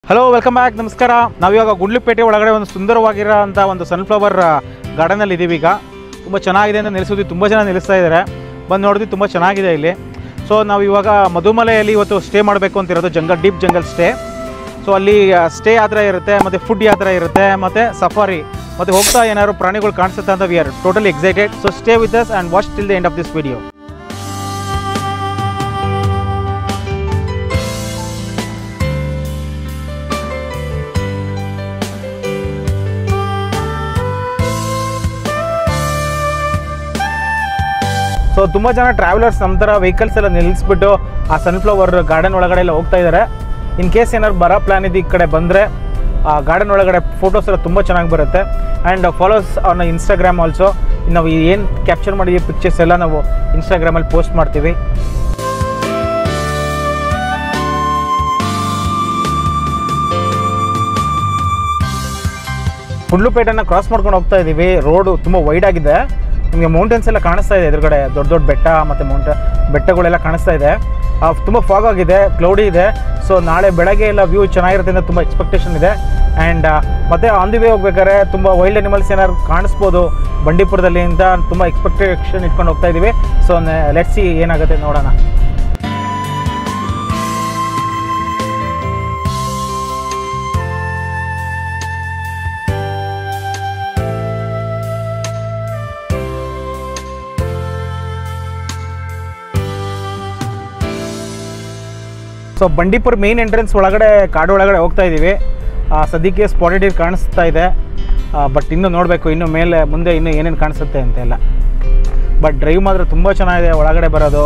Hello welcome back. ನಮಸ್ಕಾರ. ನಾವಿವಾಗ ಗುಂಡ್ಲುಪೇಟೆ ಒಳಗಡೆ ಒಂದು ಸುಂದರವಾಗಿರೋಂಥ ಒಂದು ಸನ್ಫ್ಲವರ್ ಗಾರ್ಡನಲ್ಲಿ ಇದ್ದೀವಿ. ಈಗ ತುಂಬ ಚೆನ್ನಾಗಿದೆ ಅಂತ ನಿಲ್ಲಿಸೋದು, ತುಂಬ ಜನ ನಿಲ್ಲಿಸ್ತಾ ಇದ್ದಾರೆ. ಬಂದು ನೋಡಿದ್ವಿ, ತುಂಬ ಚೆನ್ನಾಗಿದೆ ಇಲ್ಲಿ. ಸೊ ನಾವು ಇವಾಗ ಮಧುಮಲೆಯಲ್ಲಿ ಇವತ್ತು ಸ್ಟೇ ಮಾಡಬೇಕು ಅಂತಿರೋದು, ಡೀಪ್ ಜಂಗಲ್ ಸ್ಟೇ. ಸೊ ಅಲ್ಲಿ ಸ್ಟೇ ಯಾವ ಥರ ಇರುತ್ತೆ, ಮತ್ತು ಫುಡ್ ಯಾವ ಥರ ಇರುತ್ತೆ, ಮತ್ತು ಸಫಾರಿ, ಮತ್ತು ಹೋಗ್ತಾ ಏನಾದ್ರು ಪ್ರಾಣಿಗಳು ಕಾಣಿಸುತ್ತೆ ಅಂತ we are totally excited. So stay with us and watch till the end of this video. So ತುಂಬ ಜನ ಟ್ರಾವೆಲರ್ಸ್ ನಮ್ಮ ಥರ ವೆಹಿಕಲ್ಸ್ ಎಲ್ಲ ನಿಲ್ಲಿಸ್ಬಿಟ್ಟು ಆ ಸನ್ಫ್ಲವರ್ ಗಾರ್ಡನ್ ಒಳಗಡೆ ಎಲ್ಲ ಹೋಗ್ತಾ ಇದ್ದಾರೆ. ಇನ್ ಕೇಸ್ ಏನಾದ್ರು ಬರೋ ಪ್ಲ್ಯಾನ್ ಇದೆ ಈ ಕಡೆ ಬಂದರೆ ಆ ಗಾರ್ಡನ್ ಒಳಗಡೆ ಫೋಟೋಸ್ ಎಲ್ಲ ತುಂಬ ಚೆನ್ನಾಗಿ ಬರುತ್ತೆ. And follows on Instagram also. ನಾವು ಏನು ಕ್ಯಾಪ್ಚರ್ ಮಾಡಿದ್ದೀವಿ ಪಿಕ್ಚರ್ಸ್ ಎಲ್ಲ ನಾವು ಇನ್ಸ್ಟಾಗ್ರಾಮಲ್ಲಿ ಪೋಸ್ಟ್ ಮಾಡ್ತೀವಿ. ಗುಂಡ್ಲುಪೇಟೆನ ಕ್ರಾಸ್ ಮಾಡ್ಕೊಂಡು ಹೋಗ್ತಾ ಇದ್ದೀವಿ. ರೋಡು ತುಂಬ ವೈಡ್ ಆಗಿದೆ. ನಿಮಗೆ ಮೌಂಟೇನ್ಸ್ ಎಲ್ಲ ಕಾಣಿಸ್ತಾ ಇದೆ ಎದುರುಗಡೆ, ದೊಡ್ಡ ದೊಡ್ಡ ಬೆಟ್ಟ ಮತ್ತು ಬೆಟ್ಟಗಳೆಲ್ಲ ಕಾಣಿಸ್ತಾ ಇದೆ. ತುಂಬ ಫಾಗ್ ಆಗಿದೆ, ಕ್ಲೌಡಿ ಇದೆ. ಸೊ ನಾಳೆ ಬೆಳಗ್ಗೆ ಎಲ್ಲ ವ್ಯೂ ಚೆನ್ನಾಗಿರುತ್ತೆ ಅಂತ ತುಂಬ ಎಕ್ಸ್ಪೆಕ್ಟೇಷನ್ ಇದೆ. ಆ್ಯಂಡ್ ಮತ್ತು ಆನ್ ದಿ ವೇ ಹೋಗ್ಬೇಕಾದ್ರೆ ತುಂಬ ವೈಲ್ಡ್ ಅನಿಮಲ್ಸ್ ಏನಾದ್ರು ಕಾಣಿಸ್ಬೋದು ಬಂಡೀಪುರದಲ್ಲಿ ಅಂತ ತುಂಬ ಎಕ್ಸ್ಪೆಕ್ಟೇಷನ್ ಇಟ್ಕೊಂಡು ಹೋಗ್ತಾ ಇದ್ದೀವಿ. ಸೊ ಲೆಟ್ಸ್ ಸಿ ಏನಾಗುತ್ತೆ ನೋಡೋಣ. ಸೊ ಬಂಡೀಪುರ ಮೇನ್ ಎಂಟ್ರೆನ್ಸ್ ಒಳಗಡೆ ಕಾಡು ಒಳಗಡೆ ಹೋಗ್ತಾ ಇದ್ದೀವಿ. ಸದ್ಯಕ್ಕೆ ಸ್ಪಾಟೆಡ್ ಕಾಣಿಸ್ತಾ ಇದೆ, ಬಟ್ ಇನ್ನೂ ನೋಡಬೇಕು ಇನ್ನು ಮೇಲೆ ಮುಂದೆ ಇನ್ನೂ ಏನೇನು ಕಾಣಿಸುತ್ತೆ ಅಂತೆಲ್ಲ. ಬಟ್ ಡ್ರೈವ್ ಮಾತ್ರ ತುಂಬ ಚೆನ್ನಾಗಿದೆ ಒಳಗಡೆ ಬರೋದು.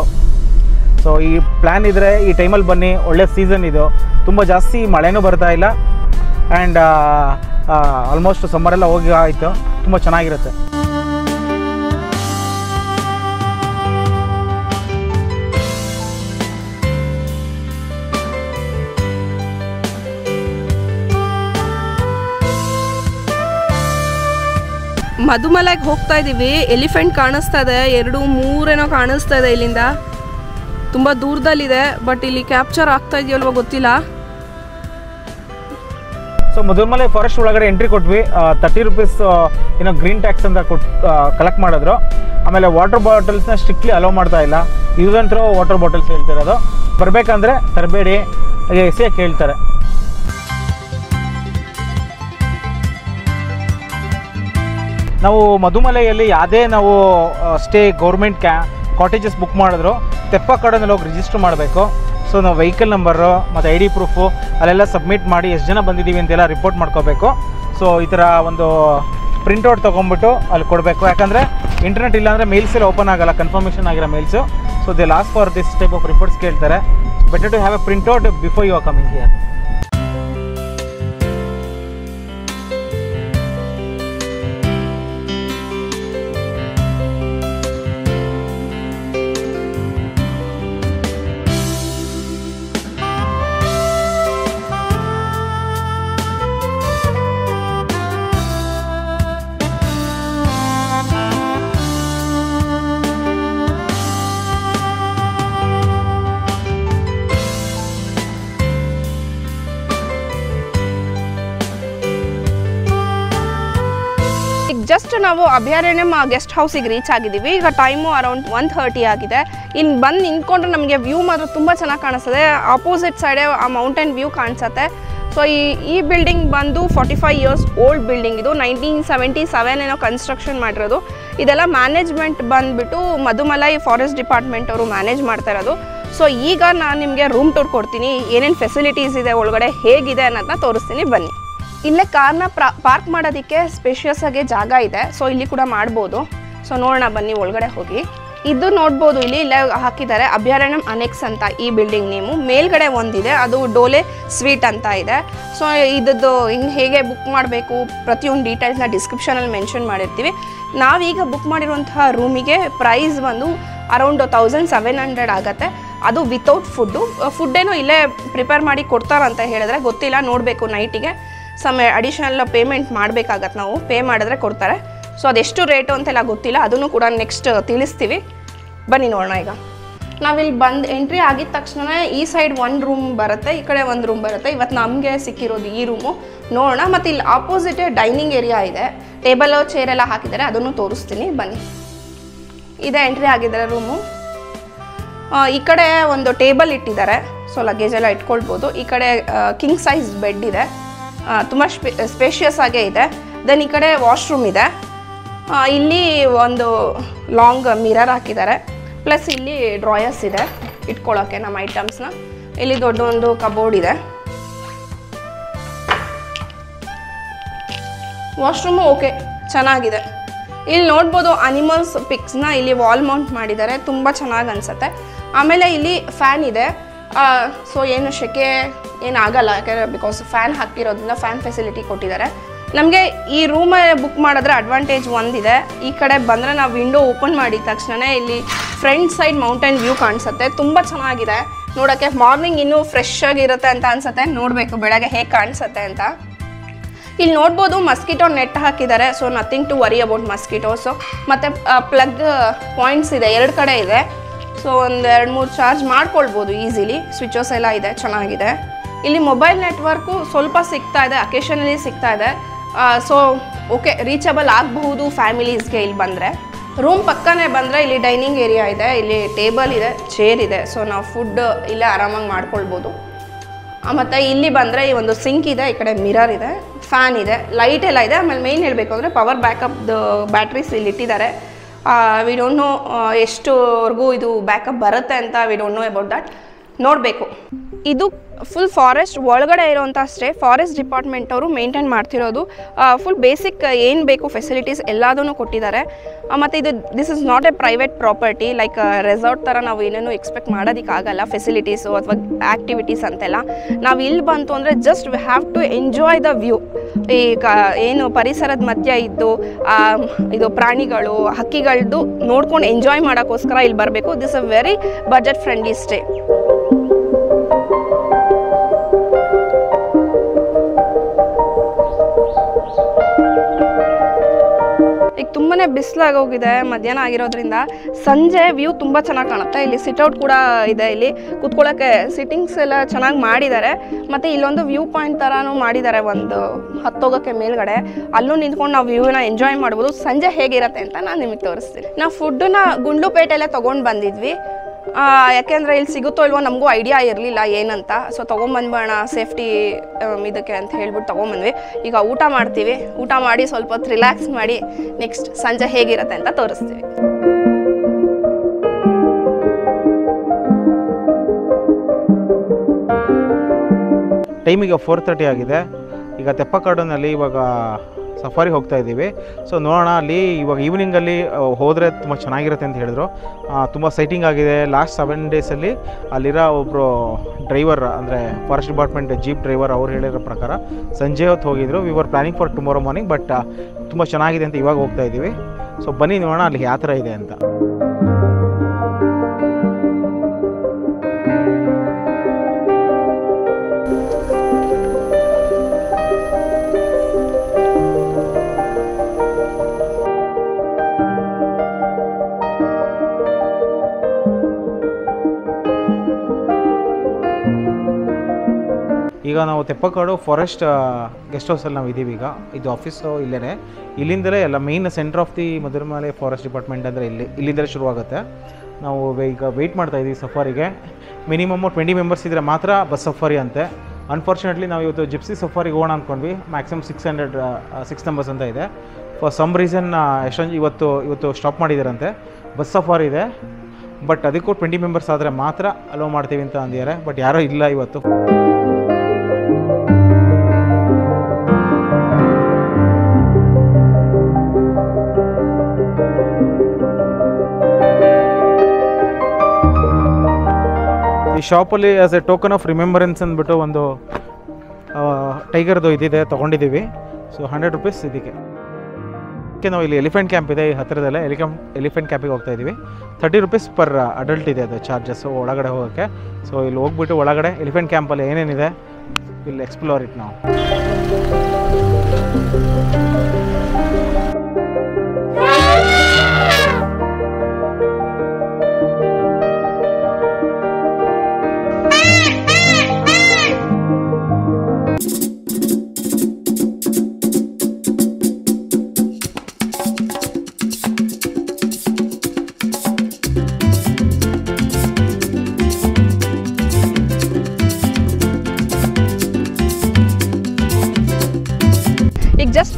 ಸೊ ಈ ಪ್ಲ್ಯಾನ್ ಇದ್ದರೆ ಈ ಟೈಮಲ್ಲಿ ಬನ್ನಿ, ಒಳ್ಳೆ ಸೀಸನ್ ಇದು. ತುಂಬ ಜಾಸ್ತಿ ಮಳೆನೂ ಬರ್ತಾ ಇಲ್ಲ. ಆ್ಯಂಡ್ ಆಲ್ಮೋಸ್ಟ್ ಸಮ್ಮರೆಲ್ಲ ಹೋಗಿ ಆಯಿತು, ತುಂಬ ಚೆನ್ನಾಗಿರುತ್ತೆ. ಮಧುಮಲೆಗೆ ಹೋಗ್ತಾ ಇದ್ದೀವಿ. ಎಲಿಫೆಂಟ್ ಕಾಣಿಸ್ತಾ ಇದೆ, 2-3 ಕಾಣಿಸ್ತಾ ಇದೆ ಇಲ್ಲಿಂದ. ತುಂಬ ದೂರದಲ್ಲಿದೆ, ಬಟ್ ಇಲ್ಲಿ ಕ್ಯಾಪ್ಚರ್ ಆಗ್ತಾ ಇದೆಯಲ್ವ ಗೊತ್ತಿಲ್ಲ. ಸೊ ಮಧುಮಲೆ ಫಾರೆಸ್ಟ್ ಒಳಗಡೆ ಎಂಟ್ರಿ ಕೊಟ್ವಿ. 30 ರೂಪೀಸ್ ಏನೋ ಗ್ರೀನ್ ಟ್ಯಾಕ್ಸ್ ಅಂತ ಕಲೆಕ್ಟ್ ಮಾಡಿದ್ರು. ಆಮೇಲೆ ವಾಟರ್ ಬಾಟಲ್ಸ್ನ ಸ್ಟ್ರಿಕ್ಟ್ಲಿ ಅಲೋ ಮಾಡ್ತಾ ಇಲ್ಲ. Use and throw water bottles ಹೇಳ್ತಿರೋದು. ಬರಬೇಕಂದ್ರೆ ತರಬೇಡಿ, ಎಸೆಯಕ್ಕೆ ಹೇಳ್ತಾರೆ. ನಾವು ಮಧುಮಲೆಯಲ್ಲಿ ಯಾವುದೇ ನಾವು ಸ್ಟೇ ಗೌರ್ಮೆಂಟ್ ಕಾಟೇಜಸ್ ಬುಕ್ ಮಾಡಿದ್ರು ತೆಪ್ಪ ಕಡೆನಲ್ಲಿ ಹೋಗಿ ರಿಜಿಸ್ಟರ್ ಮಾಡಬೇಕು. ಸೊ ನಾವು ವೆಹಿಕಲ್ ನಂಬರು ಮತ್ತು ID ಪ್ರೂಫು ಅಲ್ಲೆಲ್ಲ ಸಬ್ಮಿಟ್ ಮಾಡಿ ಎಷ್ಟು ಜನ ಬಂದಿದ್ದೀವಿ ಅಂತೆಲ್ಲ ರಿಪೋರ್ಟ್ ಮಾಡ್ಕೋಬೇಕು. ಸೊ ಈ ಥರ ಒಂದು ಪ್ರಿಂಟೌಟ್ ತೊಗೊಂಬಿಟ್ಟು ಅಲ್ಲಿ ಕೊಡಬೇಕು. ಯಾಕಂದರೆ ಇಂಟರ್ನೆಟ್ ಇಲ್ಲಾಂದರೆ ಮೇಲ್ಸ್ ಎಲ್ಲ ಓಪನ್ ಆಗೋಲ್ಲ, ಕನ್ಫರ್ಮೇಷನ್ ಆಗಿರೋ mails. So they last for this type of reports ಕೇಳ್ತಾರೆ. Better to have a printout before you are coming here. Just ನಾವು ಅಭಯಾರಣ್ಯ ಗೆಸ್ಟ್ ಹೌಸಿಗೆ ರೀಚ್ ಆಗಿದ್ದೀವಿ. ಈಗ ಟೈಮು ಅರೌಂಡ್ 1:30 ಆಗಿದೆ. ಇನ್ನು ಬಂದು ನಿಂತ್ಕೊಂಡ್ರೆ ನಮಗೆ ವ್ಯೂ ಮಾತ್ರ ತುಂಬ ಚೆನ್ನಾಗಿ ಕಾಣಿಸ್ತದೆ. ಆಪೋಸಿಟ್ ಸೈಡೇ ಆ ಮೌಂಟೇನ್ ವ್ಯೂ ಕಾಣಿಸುತ್ತೆ. ಸೊ ಈ ಬಿಲ್ಡಿಂಗ್ ಬಂದು 45 ಇಯರ್ಸ್ ಓಲ್ಡ್ ಬಿಲ್ಡಿಂಗ್. ಇದು 1977 ಏನೋ ಕನ್ಸ್ಟ್ರಕ್ಷನ್ ಮಾಡಿರೋದು. ಇದೆಲ್ಲ ಮ್ಯಾನೇಜ್ಮೆಂಟ್ ಬಂದುಬಿಟ್ಟು ಮಧುಮಲೈ ಫಾರೆಸ್ಟ್ ಡಿಪಾರ್ಟ್ಮೆಂಟ್ ಅವರು ಮ್ಯಾನೇಜ್ ಮಾಡ್ತಾ ಇರೋದು. ಸೊ ಈಗ ನಾನು ನಿಮಗೆ ರೂಮ್ ಟೂರ್ ಕೊಡ್ತೀನಿ, ಏನೇನು ಫೆಸಿಲಿಟೀಸ್ ಇದೆ ಒಳಗಡೆ, ಹೇಗಿದೆ ಅನ್ನೋದನ್ನ ತೋರಿಸ್ತೀನಿ, ಬನ್ನಿ. ಇಲ್ಲೇ ಕಾರ್ನ ಪಾರ್ಕ್ ಮಾಡೋದಕ್ಕೆ ಸ್ಪೇಷಿಯಸ್ ಆಗಿ ಜಾಗ ಇದೆ. ಸೊ ಇಲ್ಲಿ ಕೂಡ ಮಾಡ್ಬೋದು. ಸೊ ನೋಡೋಣ ಬನ್ನಿ ಒಳಗಡೆ ಹೋಗಿ. ಇದು ನೋಡ್ಬೋದು, ಇಲ್ಲೇ ಹಾಕಿದ್ದಾರೆ ಅಭಯಾರಣ್ಯಂ ಅನೆಕ್ಸ್ ಅಂತ ಈ ಬಿಲ್ಡಿಂಗ್ ನೇಮು. ಮೇಲ್ಗಡೆ ಒಂದಿದೆ, ಅದು ಡೋಲೆ ಸ್ವೀಟ್ ಅಂತ ಇದೆ. ಸೊ ಇದ್ದು ಹಿಂಗೆ ಹೇಗೆ ಬುಕ್ ಮಾಡಬೇಕು ಪ್ರತಿಯೊಂದು ಡೀಟೇಲ್ಸ್ನ ಡಿಸ್ಕ್ರಿಪ್ಷನಲ್ಲಿ ಮೆನ್ಷನ್ ಮಾಡಿರ್ತೀವಿ. ನಾವೀಗ ಬುಕ್ ಮಾಡಿರುವಂತಹ ರೂಮಿಗೆ ಪ್ರೈಸ್ ಬಂದು ಅರೌಂಡ್ 1700 ಆಗುತ್ತೆ. ಅದು ವಿತೌಟ್ ಫುಡ್ಡೇನೋ ಇಲ್ಲೇ ಪ್ರಿಪೇರ್ ಮಾಡಿ ಕೊಡ್ತಾರಂತ ಹೇಳಿದ್ರೆ ಗೊತ್ತಿಲ್ಲ, ನೋಡಬೇಕು ನೈಟಿಗೆ. ಸಮ್ ಅಡಿಷನಲ್ ಪೇಮೆಂಟ್ ಮಾಡಬೇಕಾಗತ್ತೆ, ನಾವು ಪೇ ಮಾಡಿದ್ರೆ ಕೊಡ್ತಾರೆ. ಸೊ ಅದೆಷ್ಟು ರೇಟು ಅಂತೆಲ್ಲ ಗೊತ್ತಿಲ್ಲ, ಅದನ್ನು ಕೂಡ ನೆಕ್ಸ್ಟ್ ತಿಳಿಸ್ತೀವಿ. ಬನ್ನಿ ನೋಡೋಣ. ಈಗ ನಾವಿಲ್ಲಿ ಬಂದು ಎಂಟ್ರಿ ಆಗಿದ ತಕ್ಷಣ ಈ ಸೈಡ್ ಒಂದು ರೂಮ್ ಬರುತ್ತೆ, ಈ ಕಡೆ ಒಂದು ರೂಮ್ ಬರುತ್ತೆ. ಇವತ್ತು ನಮಗೆ ಸಿಕ್ಕಿರೋದು ಈ ರೂಮು ನೋಡೋಣ. ಮತ್ತು ಇಲ್ಲಿ ಆಪೋಸಿಟೇ ಡೈನಿಂಗ್ ಏರಿಯಾ ಇದೆ, ಟೇಬಲ್ ಚೇರ್ ಎಲ್ಲ ಹಾಕಿದ್ದಾರೆ, ಅದನ್ನು ತೋರಿಸ್ತೀನಿ ಬನ್ನಿ. ಇದೆ ಎಂಟ್ರಿ ಆಗಿದ್ದಾರೆ ರೂಮು. ಈ ಕಡೆ ಒಂದು ಟೇಬಲ್ ಇಟ್ಟಿದ್ದಾರೆ, ಸೊ ಲಗೇಜ್ ಎಲ್ಲ ಇಟ್ಕೊಳ್ಬೋದು. ಈ ಕಡೆ ಕಿಂಗ್ ಸೈಜ್ ಬೆಡ್ ಇದೆ, ತುಂಬ ಸ್ಪೇಷಿಯಸ್ ಆಗೇ ಇದೆ. ದೆನ್ ಈ ಕಡೆ ವಾಶ್ರೂಮ್ ಇದೆ. ಇಲ್ಲಿ ಒಂದು ಲಾಂಗ್ ಮಿರರ್ ಹಾಕಿದ್ದಾರೆ, ಪ್ಲಸ್ ಇಲ್ಲಿ ಡ್ರಾಯರ್ಸ್ ಇದೆ ಇಟ್ಕೊಳ್ಳೋಕ್ಕೆ ನಮ್ಮ ಐಟಮ್ಸ್ನ. ಇಲ್ಲಿ ದೊಡ್ಡ ಒಂದು ಕಬೋರ್ಡ್ ಇದೆ. ವಾಶ್ರೂಮು ಓಕೆ ಚೆನ್ನಾಗಿದೆ. ಇಲ್ಲಿ ನೋಡ್ಬೋದು ಅನಿಮಲ್ಸ್ ಪಿಕ್ಸ್ನ ಇಲ್ಲಿ ವಾಲ್ ಮೌಂಟ್ ಮಾಡಿದ್ದಾರೆ, ತುಂಬ ಚೆನ್ನಾಗಿ ಅನಿಸುತ್ತೆ. ಆಮೇಲೆ ಇಲ್ಲಿ ಫ್ಯಾನ್ ಇದೆ, ಸೊ ಏನು ಸೆಕೆ ಏನಾಗಲ್ಲ, ಯಾಕೆಂದರೆ ಬಿಕಾಸ್ ಫ್ಯಾನ್ ಹಾಕಿರೋದ್ರಿಂದ ಫ್ಯಾನ್ ಫೆಸಿಲಿಟಿ ಕೊಟ್ಟಿದ್ದಾರೆ ನಮಗೆ. ಈ ರೂಮ್ ಬುಕ್ ಮಾಡಿದ್ರೆ ಅಡ್ವಾಂಟೇಜ್ ಒಂದಿದೆ, ಈ ಕಡೆ ಬಂದರೆ ನಾವು ವಿಂಡೋ ಓಪನ್ ಮಾಡಿದ ತಕ್ಷಣ ಇಲ್ಲಿ ಫ್ರಂಟ್ ಸೈಡ್ ಮೌಂಟೇನ್ ವ್ಯೂ ಕಾಣಿಸುತ್ತೆ, ತುಂಬ ಚೆನ್ನಾಗಿದೆ ನೋಡೋಕ್ಕೆ. ಮಾರ್ನಿಂಗ್ ಇನ್ನೂ ಫ್ರೆಶ್ ಆಗಿರುತ್ತೆ ಅಂತ ಅನಿಸುತ್ತೆ, ನೋಡಬೇಕು ಬೆಳಗ್ಗೆ ಹೇಗೆ ಕಾಣಿಸುತ್ತೆ ಅಂತ. ಇಲ್ಲಿ ನೋಡ್ಬೋದು ಮಸ್ಕಿಟೋ ನೆಟ್ ಹಾಕಿದ್ದಾರೆ, so nothing to worry about mosquitoes. ಮತ್ತು ಪ್ಲಗ್ ಪಾಯಿಂಟ್ಸ್ ಇದೆ, 2 ಕಡೆ ಇದೆ, ಸೊ ಒಂದು 2-3 ಚಾರ್ಜ್ ಮಾಡ್ಕೊಳ್ಬೋದು ಈಸಿಲಿ. ಸ್ವಿಚಸ್ ಎಲ್ಲ ಇದೆ, ಚೆನ್ನಾಗಿದೆ. ಇಲ್ಲಿ ಮೊಬೈಲ್ ನೆಟ್ವರ್ಕು ಸ್ವಲ್ಪ ಸಿಗ್ತಾ ಇದೆ, ಅಕೇಶನಲ್ಲಿ ಸಿಗ್ತಾ ಇದೆ, ಸೊ ಓಕೆ ರೀಚಬಲ್ ಆಗಬಹುದು ಫ್ಯಾಮಿಲೀಸ್ಗೆ ಇಲ್ಲಿ ಬಂದರೆ. ರೂಮ್ ಪಕ್ಕನೇ ಬಂದರೆ ಇಲ್ಲಿ ಡೈನಿಂಗ್ ಏರಿಯಾ ಇದೆ, ಇಲ್ಲಿ ಟೇಬಲ್ ಇದೆ, ಚೇರ್ ಇದೆ, ಸೊ ನಾವು ಫುಡ್ ಇಲ್ಲೇ ಆರಾಮಾಗಿ ಮಾಡ್ಕೊಳ್ಬೋದು. ಮತ್ತು ಇಲ್ಲಿ ಬಂದರೆ ಈ ಒಂದು ಸಿಂಕ್ ಇದೆ, ಈ ಕಡೆ ಮಿರರ್ ಇದೆ, ಫ್ಯಾನ್ ಇದೆ, ಲೈಟ್ ಎಲ್ಲ ಇದೆ. ಆಮೇಲೆ ಮೇಯ್ನ್ ಹೇಳಬೇಕು ಅಂದರೆ ಪವರ್ ಬ್ಯಾಕಪ್ದು ಬ್ಯಾಟ್ರೀಸ್ ಇಲ್ಲಿ ಇಟ್ಟಿದ್ದಾರೆ. ವಿ ಡೋಂಟ್ ನೋ ಎಷ್ಟುವರೆಗೂ ಇದು ಬ್ಯಾಕಪ್ ಬರುತ್ತೆ ಅಂತ, we don't know about that, ನೋಡಬೇಕು. ಇದು ಫುಲ್ ಫಾರೆಸ್ಟ್ ಒಳಗಡೆ ಇರೋವಂಥ ಸ್ಟೇ, ಫಾರೆಸ್ಟ್ ಡಿಪಾರ್ಟ್ಮೆಂಟ್ ಅವರು ಮೇಂಟೈನ್ ಮಾಡ್ತಿರೋದು. ಫುಲ್ ಬೇಸಿಕ್ ಏನು ಬೇಕು ಫೆಸಿಲಿಟೀಸ್ ಎಲ್ಲದೂ ಕೊಟ್ಟಿದ್ದಾರೆ. ಮತ್ತು ಇದು this is not a private property, like resort ಥರ ನಾವು ಏನೇನು ಎಕ್ಸ್ಪೆಕ್ಟ್ ಮಾಡೋದಕ್ಕಾಗಲ್ಲ ಫೆಸಿಲಿಟೀಸು ಅಥವಾ ಆ್ಯಕ್ಟಿವಿಟೀಸ್ ಅಂತೆಲ್ಲ. ನಾವು ಇಲ್ಲಿ ಬಂತು ಅಂದರೆ just we have to enjoy the view. ಈಗ ಏನು ಪರಿಸರದ ಮಧ್ಯ ಇದ್ದು ಇದು ಪ್ರಾಣಿಗಳು ಹಕ್ಕಿಗಳದ್ದು ನೋಡ್ಕೊಂಡು ಎಂಜಾಯ್ ಮಾಡೋಕ್ಕೋಸ್ಕರ ಇಲ್ಲಿ ಬರಬೇಕು. This a very budget friendly stay. ಈಗ ತುಂಬಾ ಬಿಸಿಲಾಗೋಗಿದೆ, ಮಧ್ಯಾಹ್ನ ಆಗಿರೋದ್ರಿಂದ ಸಂಜೆ ವ್ಯೂ ತುಂಬ ಚೆನ್ನಾಗಿ ಕಾಣುತ್ತೆ. ಇಲ್ಲಿ ಸಿಟ್ಔಟ್ ಕೂಡ ಇದೆ, ಇಲ್ಲಿ ಕೂತ್ಕೊಳ್ಳೋಕ್ಕೆ ಸಿಟ್ಟಿಂಗ್ಸ್ ಎಲ್ಲ ಚೆನ್ನಾಗಿ ಮಾಡಿದ್ದಾರೆ. ಮತ್ತು ಇಲ್ಲೊಂದು ವ್ಯೂ ಪಾಯಿಂಟ್ ಥರನೂ ಮಾಡಿದ್ದಾರೆ, ಒಂದು ಹತ್ತೋಗೋಕ್ಕೆ ಮೇಲ್ಗಡೆ, ಅಲ್ಲೂ ನಿಂತ್ಕೊಂಡು ನಾವು ವ್ಯೂನ ಎಂಜಾಯ್ ಮಾಡ್ಬೋದು. ಸಂಜೆ ಹೇಗಿರುತ್ತೆ ಅಂತ ನಾನು ನಿಮಗೆ ತೋರಿಸ್ತೀನಿ. ನಾವು ಫುಡ್ಡನ್ನ ಗುಂಡ್ಲುಪೇಟೆಯಲ್ಲೇ ತೊಗೊಂಡು ಬಂದಿದ್ವಿ, ಯಾಕೆಂದರೆ ಇಲ್ಲಿ ಸಿಗುತ್ತೋ ಇಲ್ವೋ ನಮಗೂ ಐಡಿಯಾ ಇರಲಿಲ್ಲ ಏನಂತ. ಸೊ ತೊಗೊಂಬಂದ್ಬೇಡ ಸೇಫ್ಟಿ ಇದಕ್ಕೆ ಅಂತ ಹೇಳ್ಬಿಟ್ಟು ತೊಗೊಂಬಂದ್ವಿ. ಈಗ ಊಟ ಮಾಡ್ತೀವಿ, ಊಟ ಮಾಡಿ ಸ್ವಲ್ಪ ಹೊತ್ತು ರಿಲ್ಯಾಕ್ಸ್ ಮಾಡಿ ನೆಕ್ಸ್ಟ್ ಸಂಜೆ ಹೇಗಿರುತ್ತೆ ಅಂತ ತೋರಿಸ್ತೀವಿ. ಟೈಮಿಗೆ 4:30 ಆಗಿದೆ. ಈಗ ತೆಪ್ಪಕಾಡಿನಲ್ಲಿ ಇವಾಗ ಸಫಾರಿ ಹೋಗ್ತಾ ಇದ್ದೀವಿ. ಸೊ ನೋಡೋಣ, ಅಲ್ಲಿ ಇವಾಗ ಈವ್ನಿಂಗಲ್ಲಿ ಹೋದರೆ ತುಂಬ ಚೆನ್ನಾಗಿರುತ್ತೆ ಅಂತ ಹೇಳಿದ್ರು. ತುಂಬ ಸೈಟಿಂಗ್ ಆಗಿದೆ. ಲಾಸ್ಟ್ 7 ಡೇಸಲ್ಲಿ ಅಲ್ಲಿರೋ ಒಬ್ಬರು ಡ್ರೈವರ್, ಅಂದರೆ ಫಾರೆಸ್ಟ್ ಡಿಪಾರ್ಟ್ಮೆಂಟ್ ಜೀಪ್ ಡ್ರೈವರ್, ಅವ್ರು ಹೇಳಿರೋ ಪ್ರಕಾರ ಸಂಜೆ ಹೊತ್ತು ಹೋಗಿದ್ರು. We were planning for tomorrow morning, but ತುಂಬ ಚೆನ್ನಾಗಿದೆ ಅಂತ ಇವಾಗ ಹೋಗ್ತಾ ಇದ್ದೀವಿ. ಸೊ ಬನ್ನಿ ನೋಡೋಣ ಅಲ್ಲಿ ಯಾವ ಥರ ಇದೆ ಅಂತ. ಈಗ ನಾವು ತೆಪ್ಪಕಾಡು ಫಾರೆಸ್ಟ್ ಗೆಸ್ಟ್ ಹೌಸಲ್ಲಿ ನಾವು ಇದ್ದೀವಿ. ಈಗ ಇದು ಆಫೀಸು ಇಲ್ಲೇ, ಇಲ್ಲಿಂದಲೇ ಎಲ್ಲ main centre of the Madhuramale forest department ಅಂದರೆ ಇಲ್ಲಿಂದಲೇ ಶುರುವಾಗುತ್ತೆ. ನಾವು ಈಗ ವೆಯ್ಟ್ ಮಾಡ್ತಾ ಇದ್ದೀವಿ ಸಫಾರಿಗೆ. ಮಿನಿಮಮ್ 20 ಮೆಂಬರ್ಸ್ ಇದ್ದರೆ ಮಾತ್ರ ಬಸ್ ಸಫಾರಿ ಅಂತೆ. ಅನ್ಫಾರ್ಚುನೇಟ್ಲಿ ನಾವು ಇವತ್ತು ಜಿಪ್ಸಿ ಸಫಾರಿಗೆ ಹೋಗೋಣ ಅಂದ್ಕೊಂಡ್ವಿ. ಮ್ಯಾಕ್ಸಿಮಮ್ 6 ನಂಬರ್ಸ್ ಅಂತ ಇದೆ. ಫಾರ್ ಸಮ್ ರೀಸನ್ ಎಷ್ಟೊಂದು ಇವತ್ತು ಸ್ಟಾಪ್ ಮಾಡಿದ್ದಾರಂತೆ. ಬಸ್ ಸಫಾರಿ ಇದೆ, ಬಟ್ ಅದಕ್ಕೂ 20 ಮೆಂಬರ್ಸ್ ಆದರೆ ಮಾತ್ರ ಅಲೋ ಮಾಡ್ತೀವಿ ಅಂತ ಅಂದಿದ್ದಾರೆ. ಬಟ್ ಯಾರೂ ಇಲ್ಲ ಇವತ್ತು. ಈ ಶಾಪಲ್ಲಿ as A token of remembrance ಅಂದ್ಬಿಟ್ಟು ಒಂದು ಟೈಗರ್ದು ಇದಿದೆ, ತೊಗೊಂಡಿದ್ದೀವಿ. ಸೊ 100 ರೂಪೀಸ್ ಇದಕ್ಕೆ. ನಾವು ಇಲ್ಲಿ ಎಲಿಫೆಂಟ್ ಕ್ಯಾಂಪ್ ಇದೆ ಈ ಹತ್ತಿರದಲ್ಲೇ, ಎಲಿಫೆಂಟ್ ಕ್ಯಾಂಪಿಗೆ ಹೋಗ್ತಾ ಇದ್ದೀವಿ. 30 ರೂಪೀಸ್ ಪರ್ ಅಡಲ್ಟ್ ಇದೆ ಅದು ಚಾರ್ಜಸ್ಸು ಒಳಗಡೆ ಹೋಗೋಕ್ಕೆ. ಸೊ ಇಲ್ಲಿ ಹೋಗ್ಬಿಟ್ಟು ಒಳಗಡೆ ಎಲಿಫೆಂಟ್ ಕ್ಯಾಂಪಲ್ಲಿ ಏನೇನಿದೆ ಇಲ್ಲಿ ಎಕ್ಸ್ಪ್ಲೋರ್ ಇಟ್ ನಾವು.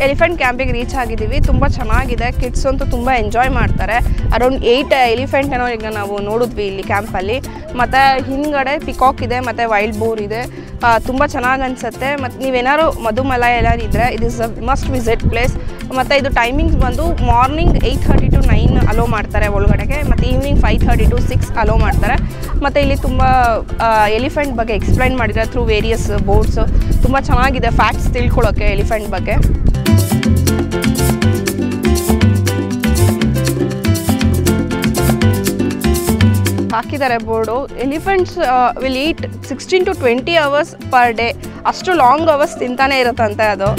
ಎಲಿಫೆಂಟ್ ಕ್ಯಾಂಪಿಗೆ ರೀಚ್ ಆಗಿದ್ದೀವಿ. ತುಂಬ ಚೆನ್ನಾಗಿದೆ, ಕಿಡ್ಸ್ ಅಂತೂ ತುಂಬ ಎಂಜಾಯ್ ಮಾಡ್ತಾರೆ. ಅರೌಂಡ್ 8 ಎಲಿಫೆಂಟ್ ಏನೋ ಈಗ ನಾವು ನೋಡಿದ್ವಿ ಇಲ್ಲಿ ಕ್ಯಾಂಪಲ್ಲಿ. ಮತ್ತು ಹಿಂದ್ಗಡೆ ಪಿಕಾಕ್ ಇದೆ ಮತ್ತು ವೈಲ್ಡ್ ಬೋರ್ ಇದೆ. ತುಂಬ ಚೆನ್ನಾಗಿ ಅನಿಸುತ್ತೆ. ಮತ್ತು ನೀವೇನಾದ್ರು ಮಧುಮಲೈ ಎಲ್ಲರೂ ಇದ್ದರೆ it is a must visit place. ಮತ್ತು ಇದು ಟೈಮಿಂಗ್ಸ್ ಬಂದು ಮಾರ್ನಿಂಗ್ 8:30 to 9 ಅಲೋ ಮಾಡ್ತಾರೆ ಒಳಗಡೆಗೆ, ಮತ್ತು ಈವ್ನಿಂಗ್ 5:30 to 6 ಅಲೋ ಮಾಡ್ತಾರೆ. ಮತ್ತು ಇಲ್ಲಿ ತುಂಬ ಎಲಿಫೆಂಟ್ ಬಗ್ಗೆ ಎಕ್ಸ್ಪ್ಲೈನ್ ಮಾಡಿದ್ದಾರೆ ಥ್ರೂ ವೇರಿಯಸ್ ಬೋರ್ಡ್ಸು. ತುಂಬ ಚೆನ್ನಾಗಿದೆ ಫ್ಯಾಕ್ಟ್ಸ್ ತಿಳ್ಕೊಳ್ಳೋಕ್ಕೆ ಎಲಿಫೆಂಟ್ ಬಗ್ಗೆ. ಹಾಕಿದ್ದಾರೆ board. Elephants will eat 16 to 20 hours per day. ಅಷ್ಟು ಲಾಂಗ್ ಅವರ್ಸ್ ತಿಂತಾನೆ ಇರುತ್ತಂತೆ ಅದು.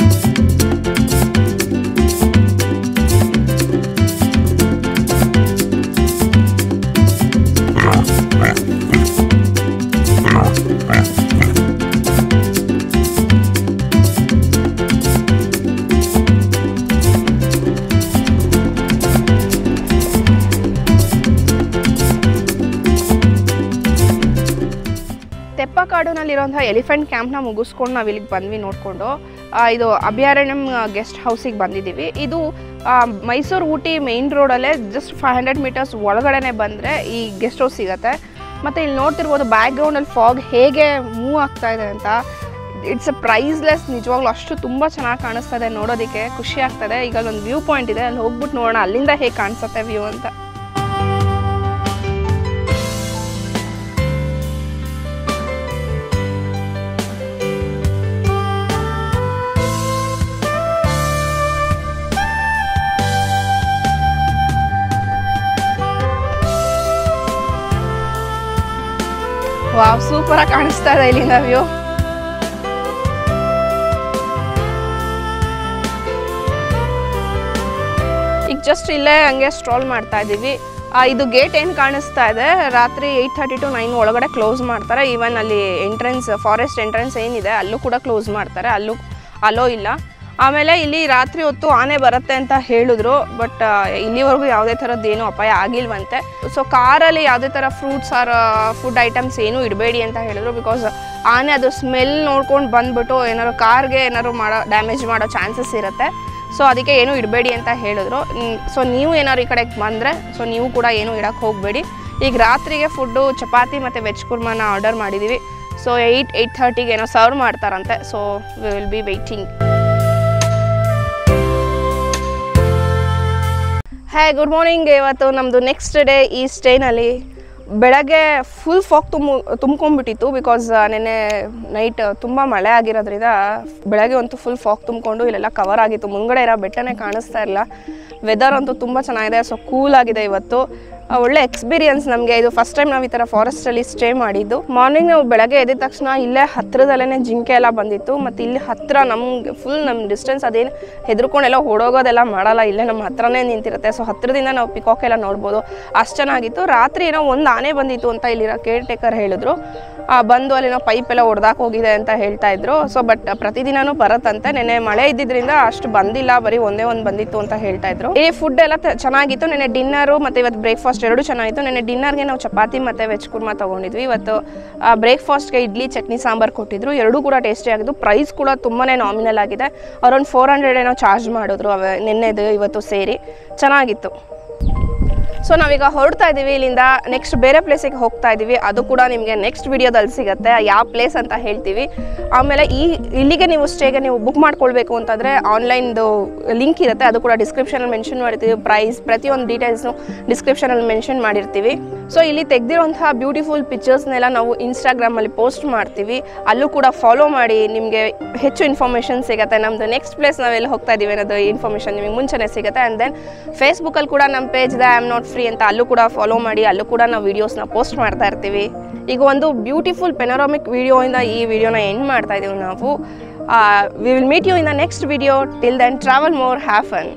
ತೆಪ್ಪಕಾಡಿನಲ್ಲಿರುವಂಥ ಎಲಿಫೆಂಟ್ ಕ್ಯಾಂಪ್ನ ಮುಗಿಸ್ಕೊಂಡು ನಾವು ಇಲ್ಲಿಗೆ ಬಂದ್ವಿ ನೋಡಿಕೊಂಡು. ಇದು ಅಭಯಾರಣ್ಯಂ ಗೆಸ್ಟ್ ಹೌಸಿಗೆ ಬಂದಿದ್ದೀವಿ. ಇದು ಮೈಸೂರು ಊಟಿ ಮೇನ್ ರೋಡಲ್ಲೇ ಜಸ್ಟ್ 500 meters ಒಳಗಡೆ ಬಂದರೆ ಈ ಗೆಸ್ಟ್ ಹೌಸ್ ಸಿಗುತ್ತೆ. ಮತ್ತು ಇಲ್ಲಿ ನೋಡ್ತಿರ್ಬೋದು ಬ್ಯಾಕ್ಗ್ರೌಂಡಲ್ಲಿ ಫಾಗ್ ಹೇಗೆ ಮೂವ್ ಆಗ್ತಾ ಇದೆ ಅಂತ. It's a priceless. ನಿಜವಾಗ್ಲೂ ಅಷ್ಟು ತುಂಬ ಚೆನ್ನಾಗಿ ಕಾಣಿಸ್ತಾ ಇದೆ, ನೋಡೋದಕ್ಕೆ ಖುಷಿ ಆಗ್ತದೆ. ಈಗ ಒಂದು ವ್ಯೂ ಪಾಯಿಂಟ್ ಇದೆ, ಅಲ್ಲಿ ಹೋಗ್ಬಿಟ್ಟು ನೋಡೋಣ ಅಲ್ಲಿಂದ ಹೇಗೆ ಕಾಣಿಸುತ್ತೆ ವ್ಯೂ ಅಂತ. ವಾವ್, ಸೂಪರಾಗಿ ಕಾಣಿಸ್ತಾ ಇದೆ ಇಲ್ಲಿಂದ ವ್ಯೂ. ಈಗ ಜಸ್ಟ್ ಇಲ್ಲೇ ಹಂಗೆ ಸ್ಟ್ರಾಲ್ ಮಾಡ್ತಾ ಇದ್ದೀವಿ. ಇದು ಗೇಟ್ ಏನು ಕಾಣಿಸ್ತಾ ಇದೆ, ರಾತ್ರಿ 8:30 to 9 ಒಳಗಡೆ ಕ್ಲೋಸ್ ಮಾಡ್ತಾರೆ. ಈವನ್ ಅಲ್ಲಿ ಎಂಟ್ರೆನ್ಸ್, ಫಾರೆಸ್ಟ್ ಎಂಟ್ರೆನ್ಸ್ ಏನಿದೆ ಅಲ್ಲೂ ಕೂಡ ಕ್ಲೋಸ್ ಮಾಡ್ತಾರೆ, ಅಲ್ಲೂ ಅಲೋ ಇಲ್ಲ. ಆಮೇಲೆ ಇಲ್ಲಿ ರಾತ್ರಿ ಹೊತ್ತು ಆನೆ ಬರುತ್ತೆ ಅಂತ ಹೇಳಿದ್ರು, ಬಟ್ ಇಲ್ಲಿವರೆಗೂ ಯಾವುದೇ ಥರದ್ದೇನು ಅಪಾಯ ಆಗಿಲ್ವಂತೆ. ಸೊ ಕಾರಲ್ಲಿ ಯಾವುದೇ ಥರ ಫ್ರೂಟ್ಸ್ ಆರ್ ಫುಡ್ ಐಟಮ್ಸ್ ಏನೂ ಇಡಬೇಡಿ ಅಂತ ಹೇಳಿದ್ರು. ಬಿಕಾಸ್ ಆನೆ ಅದು ಸ್ಮೆಲ್ ನೋಡ್ಕೊಂಡು ಬಂದ್ಬಿಟ್ಟು ಏನಾದ್ರು ಕಾರ್ಗೆ ಏನಾದ್ರು ಡ್ಯಾಮೇಜ್ ಮಾಡೋ ಚಾನ್ಸಸ್ ಇರುತ್ತೆ. ಸೊ ಅದಕ್ಕೆ ಏನೂ ಇಡಬೇಡಿ ಅಂತ ಹೇಳಿದ್ರು. ಸೊ ನೀವು ಏನಾದ್ರು ಈ ಕಡೆಗೆ ಬಂದರೆ ಸೊ ನೀವು ಕೂಡ ಏನೂ ಇಡಕ್ಕೆ ಹೋಗಬೇಡಿ. ಈಗ ರಾತ್ರಿಗೆ ಫುಡ್ಡು ಚಪಾತಿ ಮತ್ತು ವೆಜ್ ಕುರ್ಮಾನ ಆರ್ಡರ್ ಮಾಡಿದ್ದೀವಿ. ಸೊ 8:30 ಏನೋ ಸರ್ವ್ ಮಾಡ್ತಾರಂತೆ. So we will be waiting. Hi, good morning. ಇವತ್ತು ನಮ್ಮದು ನೆಕ್ಸ್ಟ್ ಡೇ ಈ ಸ್ಟೇನಲ್ಲಿ. ಬೆಳಗ್ಗೆ ಫುಲ್ ಫಾಗ್ ತುಂಬ್ಕೊಂಡ್ಬಿಟ್ಟಿತ್ತು. ಬಿಕಾಸ್ ನೆನ್ನೆ ನೈಟ್ ತುಂಬ ಮಳೆ ಆಗಿರೋದ್ರಿಂದ ಬೆಳಗ್ಗೆ ಅಂತೂ ಫುಲ್ ಫಾಗ್ ತುಂಬಿಕೊಂಡು ಇಲ್ಲೆಲ್ಲ ಕವರ್ ಆಗಿತ್ತು. ಮುಂದ್ಗಡೆ ಇರೋ ಬೆಟ್ಟನೇ ಕಾಣಿಸ್ತಾ ಇಲ್ಲ. ವೆದರ್ ಅಂತೂ ತುಂಬ ಚೆನ್ನಾಗಿದೆ. ಸೊ ಕೂಲ್ ಆಗಿದೆ ಇವತ್ತು. ಒಳ್ಳೆ ಎಕ್ಸ್ಪೀರಿಯನ್ಸ್ ನಮಗೆ. ಇದು ಫಸ್ಟ್ ಟೈಮ್ ನಾವು ಈ ಥರ ಫಾರೆಸ್ಟಲ್ಲಿ ಸ್ಟೇ ಮಾಡಿದ್ದು. ಮಾರ್ನಿಂಗ್ ನಾವು ಬೆಳಗ್ಗೆ ಎದ್ದ ತಕ್ಷಣ ಇಲ್ಲೇ ಹತ್ತಿರದಲ್ಲೇ ಜಿಂಕೆ ಎಲ್ಲ ಬಂದಿತ್ತು. ಮತ್ತು ಇಲ್ಲಿ ಹತ್ತಿರ ನಮ್ಗೆ ಫುಲ್ ನಮ್ಮ ಡಿಸ್ಟೆನ್ಸ್ ಅದೇನು ಹೆದರ್ಕೊಂಡೆಲ್ಲ ಓಡೋಗೋದೆಲ್ಲ ಮಾಡಲ್ಲ, ಇಲ್ಲೇ ನಮ್ಮ ಹತ್ರನೇ ನಿಂತಿರುತ್ತೆ. ಸೊ ಹತ್ತಿರದಿಂದ ನಾವು ಪಿಕಾಕ್ ಎಲ್ಲ ನೋಡ್ಬೋದು. ಅಷ್ಟು ಚೆನ್ನಾಗಿತ್ತು. ರಾತ್ರಿ ಏನೋ ಒಂದು ಆನೆ ಬಂದಿತ್ತು ಅಂತ ಇಲ್ಲಿರೋ ಕೇರ್ ಟೇಕರ್ ಹೇಳಿದ್ರು. ಬಂದು ಅಲ್ಲಿನೋ ಪೈಪ್ ಎಲ್ಲ ಹೊಡೆದಾಕ್ ಹೋಗಿದೆ ಅಂತ ಹೇಳ್ತಾ ಇದ್ರು. ಸೊ ಬಟ್ ಪ್ರತಿದಿನನೂ ಬರುತ್ತಂತೆ. ನೆನ್ನೆ ಮಳೆ ಇದ್ದಿದ್ದರಿಂದ ಅಷ್ಟು ಬಂದಿಲ್ಲ, ಬರೀ ಒಂದೇ ಒಂದು ಬಂದಿತ್ತು ಅಂತ ಹೇಳ್ತಾ ಇದ್ರು. ಈ ಫುಡ್ ಎಲ್ಲ ಚೆನ್ನಾಗಿತ್ತು. ನೆನ್ನೆ ಡಿನ್ನರು ಮತ್ತು ಇವತ್ತು ಬ್ರೇಕ್ಫಾಸ್ಟ್ ಎರಡು ಚೆನ್ನಾಗಿತ್ತು. ನೆನ್ನೆ ಡಿನ್ನರ್ಗೆ ನಾವು ಚಪಾತಿ ಮತ್ತು ವೆಜ್ ಕುರ್ಮಾ ತೊಗೊಂಡಿದ್ವಿ. ಇವತ್ತು ಬ್ರೇಕ್ಫಾಸ್ಟ್ಗೆ ಇಡ್ಲಿ ಚಟ್ನಿ ಸಾಂಬಾರು ಕೊಟ್ಟಿದ್ರು. ಎರಡೂ ಕೂಡ ಟೇಸ್ಟಿ ಆಗಿದ್ದು. ಪ್ರೈಸ್ ಕೂಡ ತುಂಬಾ ನಾಮಿನಲ್ ಆಗಿದೆ. ಅರೌಂಡ್ 400 ಏನೋ ಚಾರ್ಜ್ ಮಾಡಿದ್ರು ನೆನ್ನೆದು ಇವತ್ತು ಸೇರಿ. ಚೆನ್ನಾಗಿತ್ತು. ಸೊ ನಾವೀಗ ಹೊರಡ್ತಾ ಇದ್ದೀವಿ ಇಲ್ಲಿಂದ. ನೆಕ್ಸ್ಟ್ ಬೇರೆ ಪ್ಲೇಸಿಗೆ ಹೋಗ್ತಾ ಇದ್ದೀವಿ. ಅದು ಕೂಡ ನಿಮಗೆ ನೆಕ್ಸ್ಟ್ ವಿಡಿಯೋದಲ್ಲಿ ಸಿಗುತ್ತೆ, ಯಾವ ಪ್ಲೇಸ್ ಅಂತ ಹೇಳ್ತೀವಿ. ಆಮೇಲೆ ಇಲ್ಲಿಗೆ ನೀವು ಸ್ಟೇಗೆ ನೀವು ಬುಕ್ ಮಾಡ್ಕೊಳ್ಬೇಕು ಅಂತಂದರೆ ಆನ್ಲೈನ್ದು ಲಿಂಕ್ ಇರುತ್ತೆ, ಅದು ಕೂಡ ಡಿಸ್ಕ್ರಿಪ್ಷನಲ್ಲಿ ಮೆನ್ಷನ್ ಮಾಡಿರ್ತೀವಿ. ಪ್ರೈಸ್ ಪ್ರತಿಯೊಂದು ಡೀಟೇಲ್ಸ್ನು ಡಿಸ್ಕ್ರಿಪ್ಷನಲ್ಲಿ ಮೆನ್ಷನ್ ಮಾಡಿರ್ತೀವಿ. ಸೊ ಇಲ್ಲಿ ತೆಗೆದಿರೋಂತಹ ಬ್ಯೂಟಿಫುಲ್ ಪಿಕ್ಚರ್ಸ್ನೆಲ್ಲ ನಾವು ಇನ್ಸ್ಟಾಗ್ರಾಮಲ್ಲಿ ಪೋಸ್ಟ್ ಮಾಡ್ತೀವಿ. ಅಲ್ಲೂ ಕೂಡ ಫಾಲೋ ಮಾಡಿ, ನಿಮಗೆ ಹೆಚ್ಚು ಇನ್ಫಾರ್ಮೇಷನ್ ಸಿಗುತ್ತೆ. ನಮ್ಮದು ನೆಕ್ಸ್ಟ್ ಪ್ಲೇಸ್ ನಾವೆಲ್ಲ ಹೋಗ್ತಾ ಇದ್ದೀವಿ ಅನ್ನೋದು ಇನ್ಫಾರ್ಮೇಷನ್ ನಿಮಗೆ ಮುಂಚೆನೇ ಸಿಗುತ್ತೆ. ಆ್ಯಂಡ್ ದೆನ್ ಫೇಸ್ಬುಕ್ಕಲ್ಲಿ ಕೂಡ ನಮ್ಮ ಪೇಜ್ ಇದೆ, ಐ ಆಮ್ ನಾಟ್ ಫ್ರೀ ಅಂತ, ಅಲ್ಲೂ ಕೂಡ ಫಾಲೋ ಮಾಡಿ. ಅಲ್ಲೂ ಕೂಡ ನಾವು ವೀಡಿಯೋಸ್ನ ಪೋಸ್ಟ್ ಮಾಡ್ತಾ ಇರ್ತೀವಿ. ಈಗ ಒಂದು ಬ್ಯೂಟಿಫುಲ್ ಪೆನೋರಾಮಿಕ್ ವಿಡಿಯೋಯಿಂದ ಈ ವಿಡಿಯೋನ ಎಂಡ್ ಮಾಡ್ತಾ ಇದ್ದೀವಿ ನಾವು. We will meet you in the next video. Till then travel more, have fun.